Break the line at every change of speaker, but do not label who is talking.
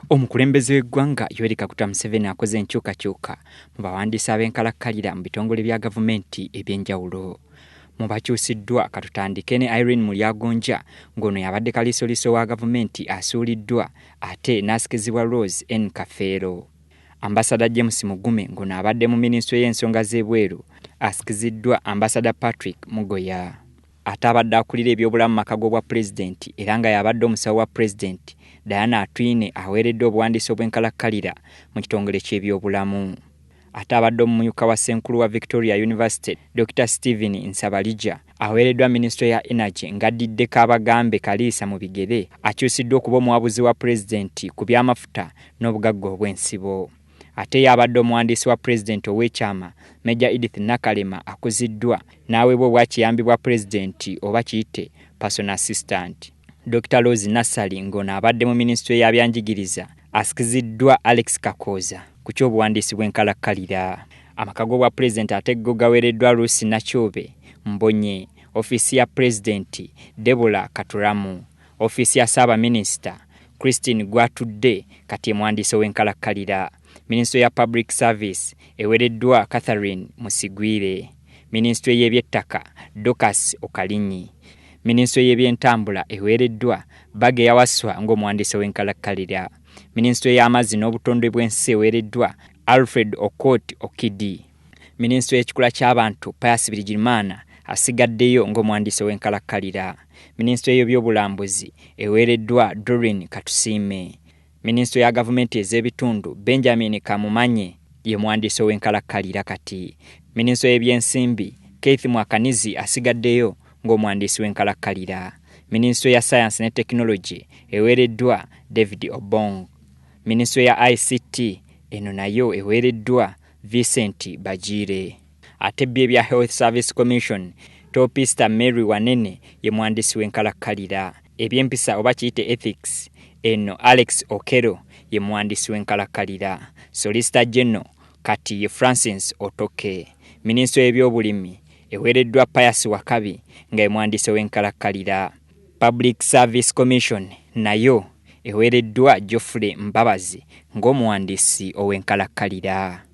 Omukulembeze w'eggwanga Yoweri Kaguta Museveni akoze enkyukakyuka mu bawandiisi ab'enkalakkalira mu bitongole bya gavumenti eby'enjawulo. Mu bakyusiddwa katutandike ne Irene Mulyagonja ng'ono yabadde kaliisoliiso wa gavumenti asuuliddwa ate n'asikizibwa Rose N. Kafeero. Ambasada James Mugume ng'ono abadde mu minisitule y'ensonga z'ebweru asikiziddwa Ambasada Patrick Mugoya. Ate abadde akulira ebyobulamu maka g'obwa pulezidenti era nga yabadde omusawo wa pulezidenti Diana Atwine aweeredde obuwandiisi obw'enkalakkalira mu kitongole ky'ebyobulamu. Ate abadde omumyuka wa Ssenkulu wa Victoria University Dr. Stephen Nsabalija aweereddwa minisitule ya Energy ng'addiddeko abagambe Kaliisa mu bigere akyusiddwa okuba omuwabuzi wa pulezidenti ku by'amafuta n'obugagga obw'ensibo. Ate yabadde omuwandiisi wa pulezidenti ow'ekyama Major Edith Nakalema akuziddwa n'aweebwa obwakiyambi bwa pulezidenti oba kiyite personal assistant. Dr. Rose Nassali ng'ono abadde mu minisitule y'abyanjigiriza asikiziddwa Alex Kakooza ku ky'obuwandiisi bw'enkalakkalira. Amaka g'obwa pulezidenti ate go gaweereddwa Lucy Nakyobe Mbonye, ofiisi ya pulezidenti Deborah Katuramu, ofiisi ya Ssaabaminisita Christine Gwatudde kati muwandiisi w'enkalakkalira. Minisitule ya Public Service eweereddwa Catherine Musigwire. Minisitule y'ebyettaka Dorcas Okalinyi. Minisitule y'ebyentambula eweereddwa Bage Yawaswa ng'omuwandiisi w'enkalakkalira. Minisitule y'amazzi n'obutonde bw'ensi eweereddwa Alfred Okot Okidi. Minisitule y'ekikula ky'abantu Pius Bigirimana asigaddeyo ng'omuwandiisi w'enkalakkalira. Minisitule y'ebyobulambuzi eweereddwa Doreen Katusiime. Minisitule ya gavumenti ez'ebitundu Benjamin Kamumanye ye muwandiisi w'enkalakkalira kati. Minisitule y'ebyensimbi Keith Mwakanizi asigaddeyo ng'omuwandiisi w'enkalakkalira. Minisitule ya Science ne Technology eweereddwa David Obong. Minisitule ya ICT eno nayo eweereddwa Vincent Bajire. Ate bya Health Service Commission Topista Mary Wanene ye muwandiisi w'enkalakkalira. Ebyempisa oba kiyite ethics eno Alex Okero ye muwandiisi w'enkalakkalira. Solicitor General kati ye Francis Otoke. Minisitule y'ebyobulimi eweereddwa Pius Wakabi nga ye muwandiisi w'enkalakkalira. Public Service Commission nayo eweereddwa Geoffrey Mbabazi ng'omuwandiisi ow'enkalakkalira.